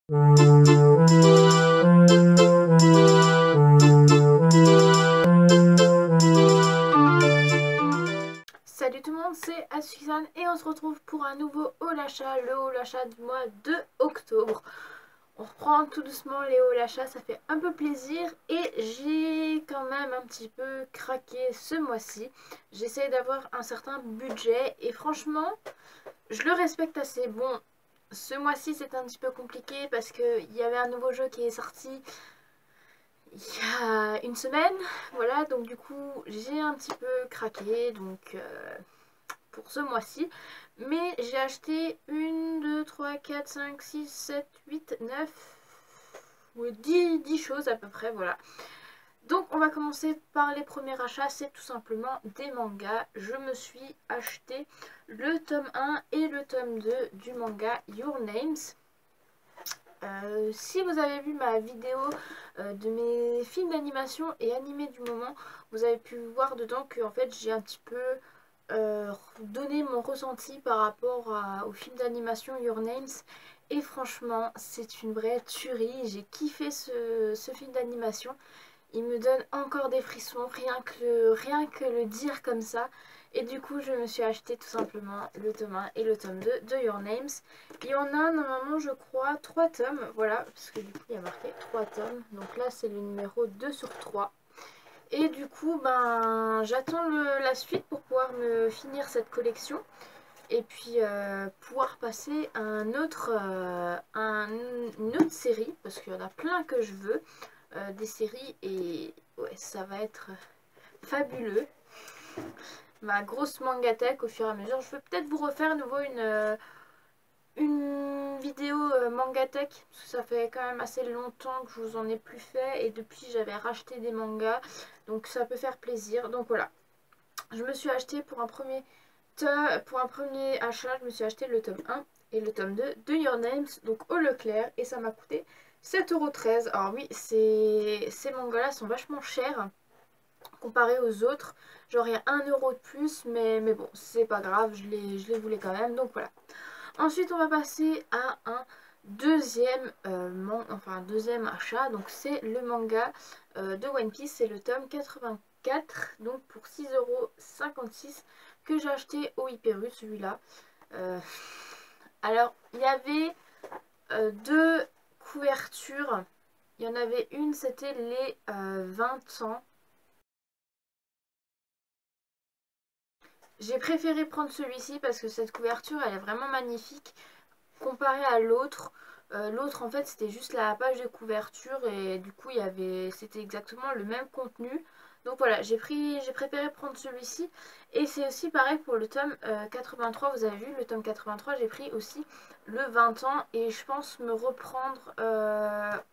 Salut tout le monde, c'est Suzanne et on se retrouve pour un nouveau haul achat, le haul achat du mois de octobre. On reprend tout doucement les hauls achats, ça fait un peu plaisir et j'ai quand même un petit peu craqué ce mois-ci. J'essaie d'avoir un certain budget et franchement, je le respecte assez. Bon, ce mois-ci c'est un petit peu compliqué parce qu'il y avait un nouveau jeu qui est sorti il y a une semaine, voilà, donc du coup j'ai un petit peu craqué donc pour ce mois-ci, mais j'ai acheté 1, 2, 3, 4, 5, 6, 7, 8, 9 ou 10 choses à peu près, voilà. Donc on va commencer par les premiers achats, c'est tout simplement des mangas. Je me suis acheté le tome 1 et le tome 2 du manga Your Names. Si vous avez vu ma vidéo de mes films d'animation et animés du moment, vous avez pu voir dedans que en fait j'ai un petit peu donné mon ressenti par rapport au film d'animation Your Names. Et franchement, c'est une vraie tuerie. J'ai kiffé ce film d'animation. Il me donne encore des frissons, rien que le dire comme ça. Et du coup, je me suis acheté tout simplement le tome 1 et le tome 2 de Your Names. Il y en a normalement, je crois, 3 tomes. Voilà, parce que du coup, il y a marqué 3 tomes. Donc là, c'est le numéro 2 sur 3. Et du coup, ben, j'attends la suite pour pouvoir me finir cette collection. Et puis pouvoir passer à une autre série. Parce qu'il y en a plein que je veux. Des séries et ouais, ça va être fabuleux. Ma grosse mangatech au fur et à mesure. Je vais peut-être vous refaire à nouveau une vidéo mangatech parce que ça fait quand même assez longtemps que je vous en ai plus fait et depuis j'avais racheté des mangas donc ça peut faire plaisir. Donc voilà, je me suis acheté pour un premier achat, je me suis acheté le tome 1 et le tome 2 de Your Names, donc au Leclerc, et ça m'a coûté 7,13 €. Alors oui, ces mangas-là sont vachement chers comparés aux autres. Genre il y a 1 € de plus, mais bon, c'est pas grave, je les voulais quand même, donc voilà. Ensuite, on va passer à un deuxième achat, donc c'est le manga de One Piece, c'est le tome 84, donc pour 6,56 € que j'ai acheté au Hyper U, celui-là. Alors, il y avait deux couvertures. Il y en avait une, c'était les 20 ans. J'ai préféré prendre celui-ci parce que cette couverture, elle est vraiment magnifique. Comparé à l'autre, l'autre en fait c'était juste la page de couverture et du coup c'était exactement le même contenu. Donc voilà, j'ai préféré prendre celui-ci. Et c'est aussi pareil pour le tome 83, vous avez vu le tome 83, j'ai pris aussi le 20 ans et je pense me reprendre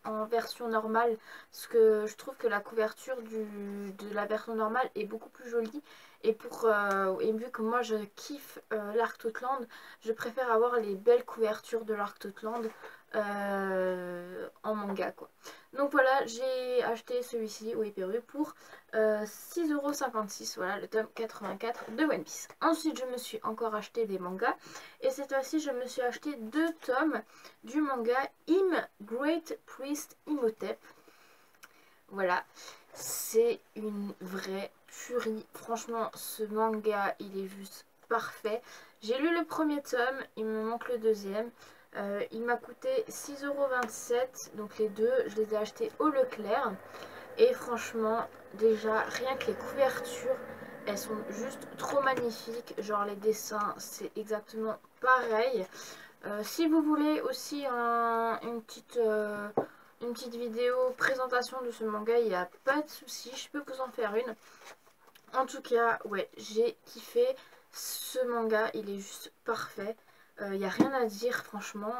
en version normale parce que je trouve que la couverture de la version normale est beaucoup plus jolie. Et vu que moi je kiffe l'Arc Totland, je préfère avoir les belles couvertures de l'Arc Totland en manga quoi. Donc voilà, j'ai acheté celui-ci au Hyper U pour 6,56 €, voilà le tome 84 de One Piece. Ensuite je me suis encore acheté des mangas et cette fois-ci je me suis acheté 2 tomes du manga Im Great Priest Imhotep. Voilà, c'est une vraie tuerie. Franchement, ce manga, il est juste parfait. J'ai lu le premier tome, il me manque le deuxième. Il m'a coûté 6,27 €, donc les deux, je les ai achetés au Leclerc. Et franchement, déjà, rien que les couvertures, elles sont juste trop magnifiques. Genre les dessins, c'est exactement pareil. Si vous voulez aussi une petite vidéo présentation de ce manga, il n'y a pas de souci, je peux vous en faire une. En tout cas, ouais, j'ai kiffé ce manga, il est juste parfait. Il n'y a rien à dire, franchement.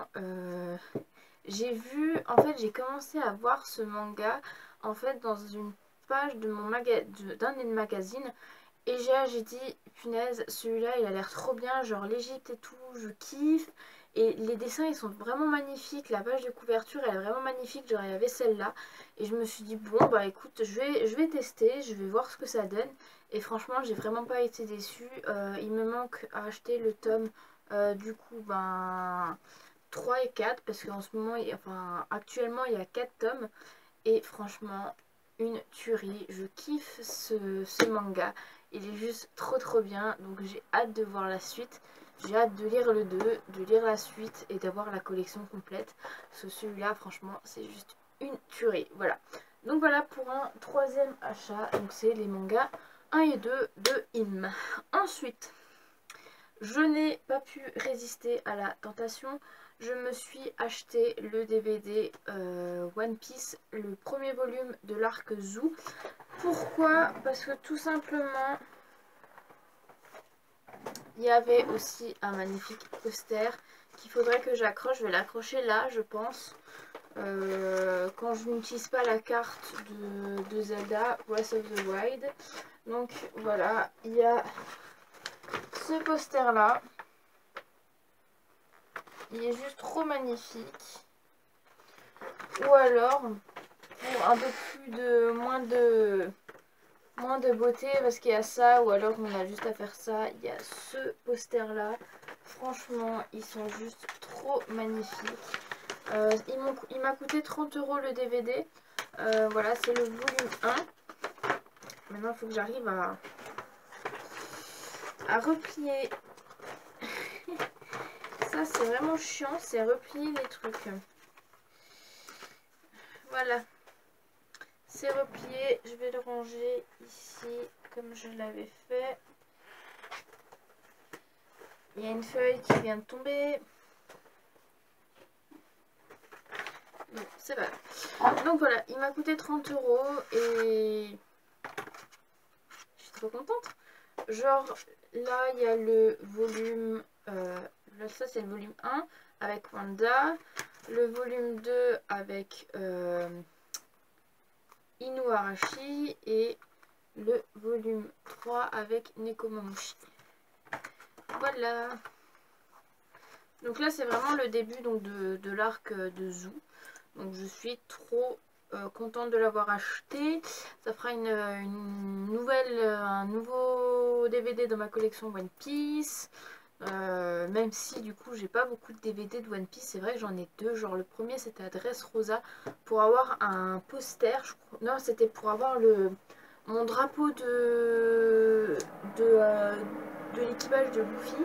J'ai vu, en fait, j'ai commencé à voir ce manga, en fait, dans une page de d'un des magazines. Et j'ai dit, punaise, celui-là, il a l'air trop bien, genre l'Égypte et tout, je kiffe. Et les dessins, ils sont vraiment magnifiques. La page de couverture, elle est vraiment magnifique. Genre, il y avait celle-là. Et je me suis dit, bon, bah écoute, je vais tester, je vais voir ce que ça donne. Et franchement, j'ai vraiment pas été déçue. Il me manque à acheter le tome, du coup, ben, 3 et 4 parce qu'en ce moment, enfin actuellement il y a 4 tomes et franchement une tuerie. Je kiffe ce manga, il est juste trop bien, donc j'ai hâte de voir la suite. J'ai hâte de lire le 2, de lire la suite et d'avoir la collection complète. Parce que celui-là, franchement, c'est juste une tuerie. Voilà. Donc voilà pour un troisième achat. Donc c'est les mangas 1 et 2 de Im. Ensuite, je n'ai pas pu résister à la tentation. Je me suis acheté le DVD One Piece, le premier volume de l'arc Zou. Pourquoi? Parce que tout simplement, il y avait aussi un magnifique poster qu'il faudrait que j'accroche. Je vais l'accrocher là, je pense. Quand je n'utilise pas la carte de Zelda Breath of the Wild. Donc voilà, il y a ce poster là. Il est juste trop magnifique. Ou alors, pour un peu plus de moins de beauté, parce qu'il y a ça, ou alors on a juste à faire ça, il y a ce poster là. Franchement, ils sont juste trop magnifiques. Il m'a coûté 30 € le DVD. Voilà, c'est le volume 1. Maintenant, il faut que j'arrive à replier. Ça, c'est vraiment chiant, c'est replier les trucs. Voilà. C'est replié. Je vais le ranger ici, comme je l'avais fait. Il y a une feuille qui vient de tomber. Bon, c'est pas grave. Donc voilà, il m'a coûté 30 € et je suis trop contente. Genre, là, il y a le volume... là, ça, c'est le volume 1 avec Wanda. Le volume 2 avec Inuarashi. Et le volume 3 avec Nekomamushi. Voilà. Donc là, c'est vraiment le début donc, de l'arc de Zou. Donc je suis trop contente de l'avoir acheté. Ça fera un nouveau DVD dans ma collection One Piece. Même si du coup j'ai pas beaucoup de DVD de One Piece, c'est vrai que j'en ai deux. Genre le premier c'était Adresse Rosa pour avoir un poster. Non, c'était pour avoir mon drapeau de l'équipage de Luffy.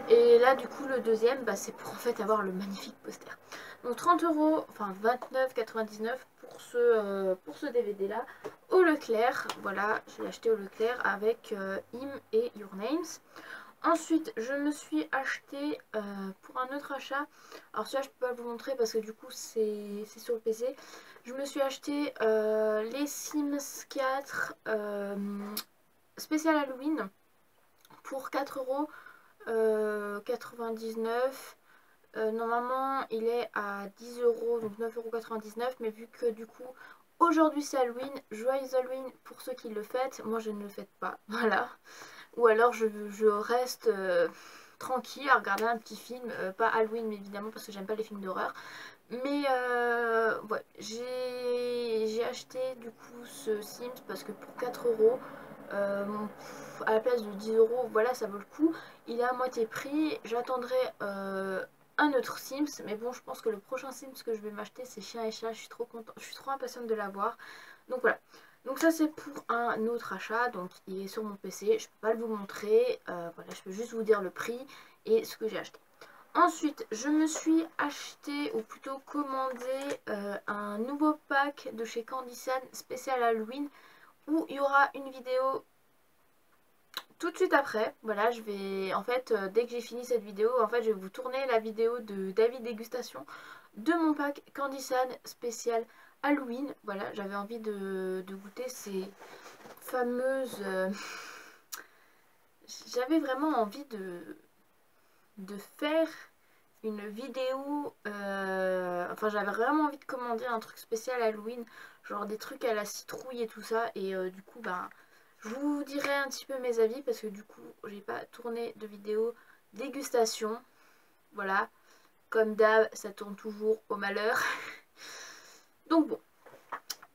Et là du coup le deuxième c'est pour en fait avoir le magnifique poster. Donc 30 €, enfin 29,99 pour ce DVD là au Leclerc. Voilà, je l'ai acheté au Leclerc avec Im et Your Names. Ensuite je me suis acheté pour un autre achat, alors celui-là je peux pas vous montrer parce que du coup c'est sur le PC. Je me suis acheté les Sims 4 spécial Halloween pour 4,99 €. Normalement il est à 10 €, donc 9,99 €, mais vu que du coup aujourd'hui c'est Halloween, joyeux Halloween pour ceux qui le fêtent, moi je ne le fête pas, voilà. Ou alors je reste tranquille à regarder un petit film, pas Halloween mais évidemment parce que j'aime pas les films d'horreur. Mais ouais, j'ai acheté du coup ce Sims parce que pour 4 €, à la place de 10 €, voilà, ça vaut le coup. Il est à moitié prix. J'attendrai un autre Sims, mais bon, je pense que le prochain Sims que je vais m'acheter c'est Chien et Chat. Je suis trop contente, je suis trop impatiente de l'avoir. Donc voilà. Donc ça c'est pour un autre achat, donc il est sur mon PC, je peux pas vous montrer, voilà, je peux juste vous dire le prix et ce que j'ai acheté. Ensuite, je me suis acheté, ou plutôt commandé, un nouveau pack de chez Candysan spécial Halloween où il y aura une vidéo tout de suite après. Voilà, je vais, en fait, dès que j'ai fini cette vidéo, en fait, je vais vous tourner la vidéo de David Dégustation de mon pack Candysan spécial Halloween. Voilà, j'avais envie de goûter ces fameuses... j'avais vraiment envie de faire une vidéo, enfin j'avais vraiment envie de commander un truc spécial Halloween, genre des trucs à la citrouille et tout ça, et du coup je vous dirai un petit peu mes avis parce que du coup j'ai pas tourné de vidéo dégustation, voilà, comme d'hab ça tourne toujours au malheur. Donc bon,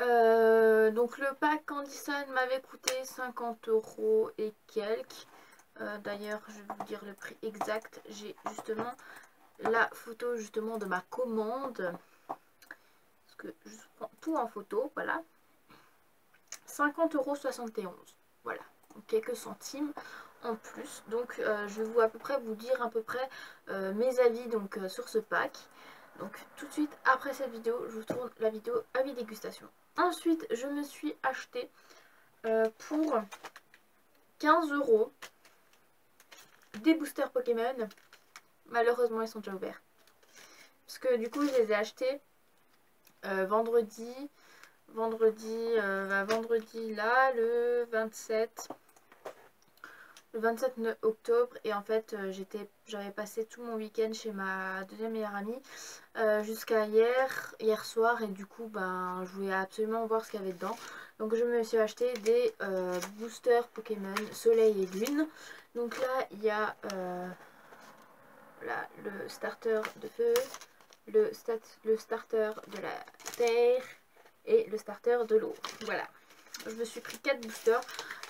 donc le pack Candysan m'avait coûté 50 € et quelques. D'ailleurs je vais vous dire le prix exact, j'ai justement la photo justement de ma commande. Parce que je prends tout en photo, voilà. 50,71 €. Voilà, donc quelques centimes en plus. Donc je vais à peu près vous dire à peu près mes avis donc sur ce pack. Donc tout de suite après cette vidéo, je vous tourne la vidéo avis dégustation. Ensuite, je me suis acheté pour 15 € des boosters Pokémon. Malheureusement, ils sont déjà ouverts. Parce que du coup, je les ai achetés vendredi là, le 27 octobre. Et en fait, j'avais passé tout mon week-end chez ma deuxième meilleure amie jusqu'à hier soir. Et du coup, ben, je voulais absolument voir ce qu'il y avait dedans. Donc je me suis acheté des boosters Pokémon Soleil et Lune. Donc là, il y a là, le starter de feu, le starter de la terre et le starter de l'eau. Voilà. Je me suis pris 4 boosters.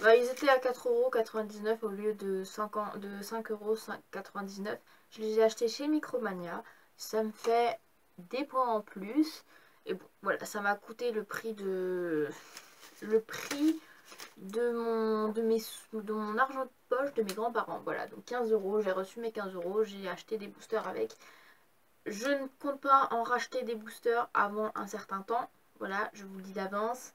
Bah, ils étaient à 4,99 € au lieu de 5,99 €. Je les ai achetés chez Micromania. Ça me fait des points en plus. Et bon, voilà, ça m'a coûté le prix de mon argent de poche de mes grands-parents. Voilà, donc 15 €. J'ai reçu mes 15 €. J'ai acheté des boosters avec. Je ne compte pas en racheter des boosters avant un certain temps. Voilà, je vous le dis d'avance.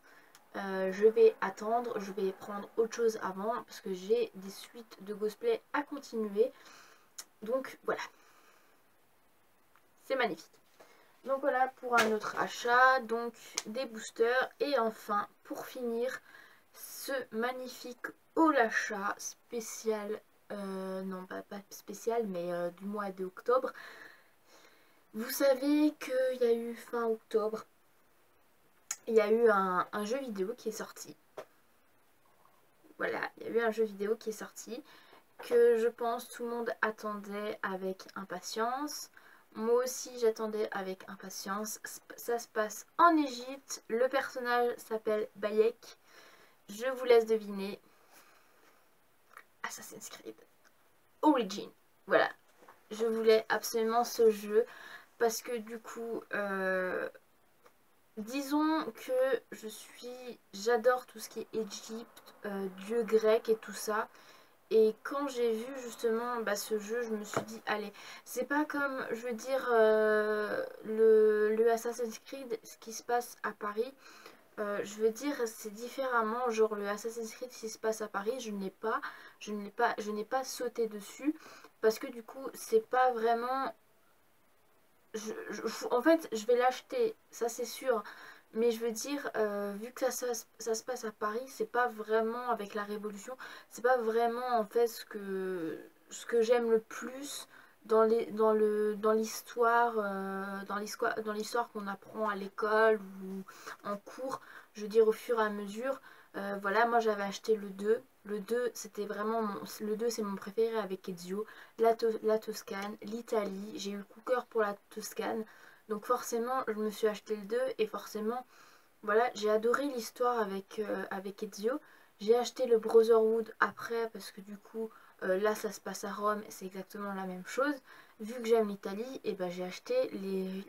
Je vais attendre, je vais prendre autre chose avant parce que j'ai des suites de cosplay à continuer. Donc voilà, c'est magnifique. Donc voilà pour un autre achat, donc des boosters. Et enfin, pour finir, ce magnifique haul achat spécial, non pas spécial, mais du mois d'octobre. Vous savez qu'il y a eu fin octobre, il y a eu un jeu vidéo qui est sorti. Voilà, il y a eu un jeu vidéo qui est sorti que je pense tout le monde attendait avec impatience. Moi aussi j'attendais avec impatience. Ça se passe en Égypte. Le personnage s'appelle Bayek. Je vous laisse deviner. Assassin's Creed Origin. Voilà. Je voulais absolument ce jeu parce que du coup, disons que j'adore tout ce qui est Égypte, dieu grec et tout ça. Et quand j'ai vu justement ce jeu, je me suis dit, allez, c'est pas comme, je veux dire, le Assassin's Creed, ce qui se passe à Paris. Je veux dire, c'est différemment, genre le Assassin's Creed qui se passe à Paris, je n'ai pas sauté dessus. Parce que du coup, c'est pas vraiment... en fait, je vais l'acheter, ça c'est sûr. Mais je veux dire, vu que ça se passe à Paris, c'est pas vraiment avec la Révolution, c'est pas vraiment en fait ce que j'aime le plus dans l'histoire dans l'histoire qu'on apprend à l'école ou en cours. Je veux dire, au fur et à mesure. Voilà, moi j'avais acheté le 2. Le 2, c'était vraiment le 2, c'est mon préféré avec Ezio. La Toscane, l'Italie. J'ai eu le coup de cœur pour la Toscane. Donc forcément, je me suis acheté le 2 et forcément, voilà, j'ai adoré l'histoire avec Ezio. J'ai acheté le Brotherhood après parce que du coup, là ça se passe à Rome, c'est exactement la même chose. Vu que j'aime l'Italie, et ben j'ai acheté le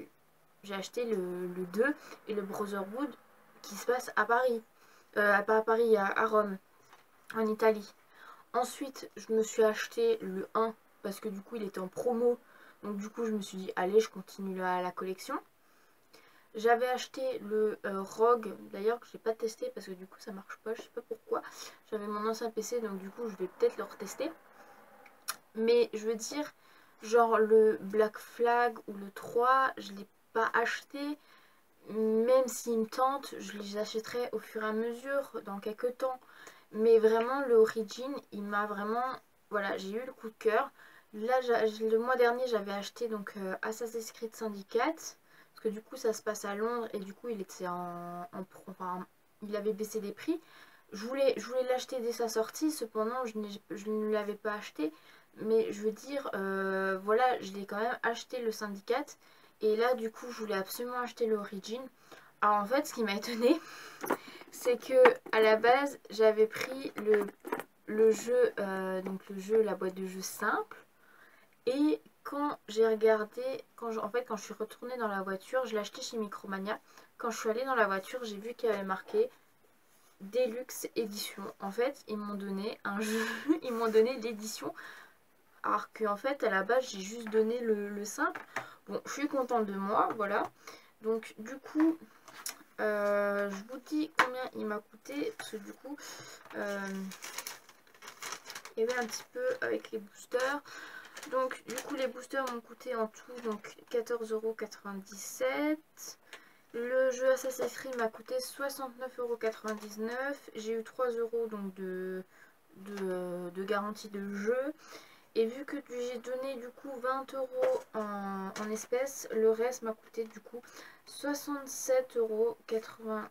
2 et le Brotherhood qui se passe à Paris. Pas à Paris, à Rome, en Italie. Ensuite, je me suis acheté le 1 parce que du coup, il était en promo. Donc du coup, je me suis dit, allez, je continue la collection. J'avais acheté le Rogue, d'ailleurs, que je n'ai pas testé parce que du coup, ça marche pas, je sais pas pourquoi. J'avais mon ancien PC, donc du coup, je vais peut-être le retester. Mais je veux dire, genre le Black Flag ou le 3, je ne l'ai pas acheté. Même s'il me tente, je les achèterai au fur et à mesure, dans quelques temps. Mais vraiment, le Origin, il m'a vraiment... Voilà, j'ai eu le coup de cœur. Là, le mois dernier, j'avais acheté donc Assassin's Creed Syndicate. Parce que du coup, ça se passe à Londres et du coup, il était enfin, il avait baissé les prix. Je voulais l'acheter dès sa sortie, cependant, je ne l'avais pas acheté. Mais je veux dire, voilà, je l'ai quand même acheté le Syndicate. Et là, du coup, je voulais absolument acheter l'Origin. Alors en fait, ce qui m'a étonnée, c'est que à la base, j'avais pris le jeu, donc le jeu, la boîte de jeu simple. Et quand j'ai regardé, quand je suis retournée dans la voiture, je l'ai acheté chez Micromania. Quand je suis allée dans la voiture, j'ai vu qu'il y avait marqué Deluxe édition. En fait, ils m'ont donné un jeu, ils m'ont donné l'édition. Alors qu'en fait, à la base, j'ai juste donné le simple. Bon, je suis contente de moi, voilà. Donc, du coup, je vous dis combien il m'a coûté. Parce que du coup, il y avait un petit peu avec les boosters. Donc, du coup, les boosters m'ont coûté en tout donc 14,97 €. Le jeu Assassin's Creed m'a coûté 69,99 €. J'ai eu 3 € donc de garantie de jeu. Et vu que j'ai donné du coup 20 € en espèces, le reste m'a coûté du coup 67,96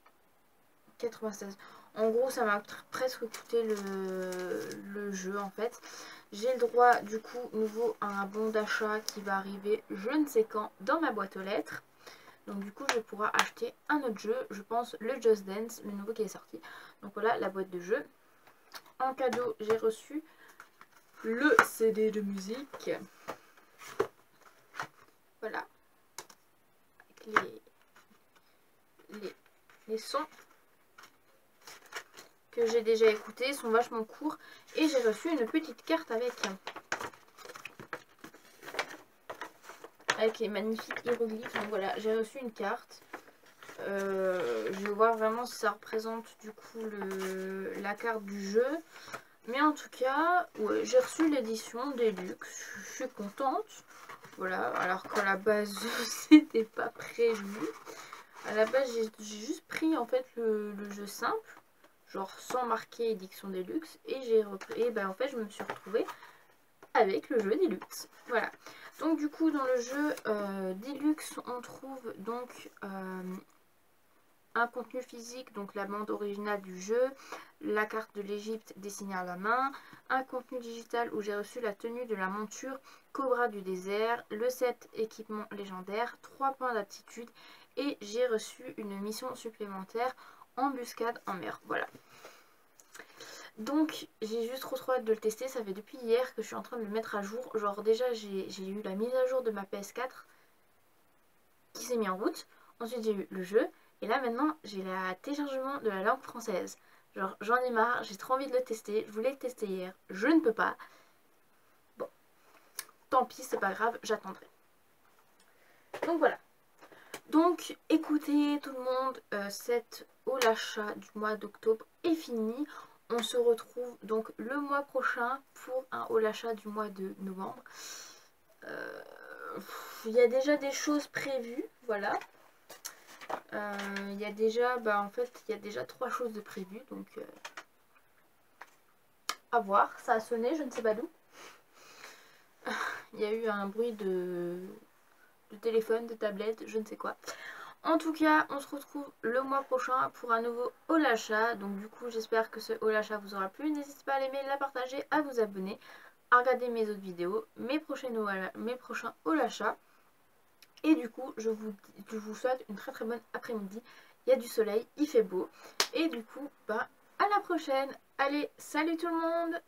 €. En gros, ça m'a presque coûté le jeu en fait. J'ai le droit du coup nouveau à un bon d'achat qui va arriver je ne sais quand dans ma boîte aux lettres. Donc du coup je vais pouvoir acheter un autre jeu, je pense le Just Dance, le nouveau qui est sorti. Donc voilà la boîte de jeu. En cadeau j'ai reçu le CD de musique. Voilà. Avec les sons que j'ai déjà écoutés, sont vachement courts. Et j'ai reçu une petite carte avec les magnifiques hiéroglyphes. Donc voilà, j'ai reçu une carte. Je vais voir vraiment si ça représente du coup la carte du jeu. Mais en tout cas, ouais, j'ai reçu l'édition Deluxe. Je suis contente. Voilà, alors qu'à la base, c'était pas prévu. À la base, j'ai juste pris en fait le jeu simple, genre sans marquer édition Deluxe. Et j'ai repris, et ben en fait, je me suis retrouvée avec le jeu Deluxe. Voilà. Donc du coup, dans le jeu Deluxe, on trouve donc un contenu physique, donc la bande originale du jeu, la carte de l'Égypte dessinée à la main, un contenu digital où j'ai reçu la tenue de la monture Cobra du désert, le set équipement légendaire, 3 points d'aptitude et j'ai reçu une mission supplémentaire embuscade en mer. Voilà. Donc j'ai juste trop hâte de le tester, ça fait depuis hier que je suis en train de le mettre à jour. Genre déjà j'ai eu la mise à jour de ma PS4 qui s'est mis en route, ensuite j'ai eu le jeu. Et là maintenant j'ai le téléchargement de la langue française. Genre j'en ai marre, j'ai trop envie de le tester. Je voulais le tester hier, je ne peux pas. Bon, tant pis, c'est pas grave, j'attendrai. Donc voilà. Donc écoutez tout le monde, cette haul achat du mois d'octobre est finie. On se retrouve donc le mois prochain pour un haul achat du mois de novembre. Il y a déjà des choses prévues, voilà. Il y a déjà, en fait, il y a déjà 3 choses de prévues, donc à voir. Ça a sonné, je ne sais pas d'où. Il y a eu un bruit de téléphone, de tablette, je ne sais quoi. En tout cas, on se retrouve le mois prochain pour un nouveau haul achat. Donc du coup, j'espère que ce haul achat vous aura plu. N'hésitez pas à l'aimer, la partager, à vous abonner, à regarder mes autres vidéos, mes prochains haul achat. Et du coup, je vous souhaite une très très bonne après-midi. Il y a du soleil, il fait beau. Et du coup, à la prochaine. Allez, salut tout le monde!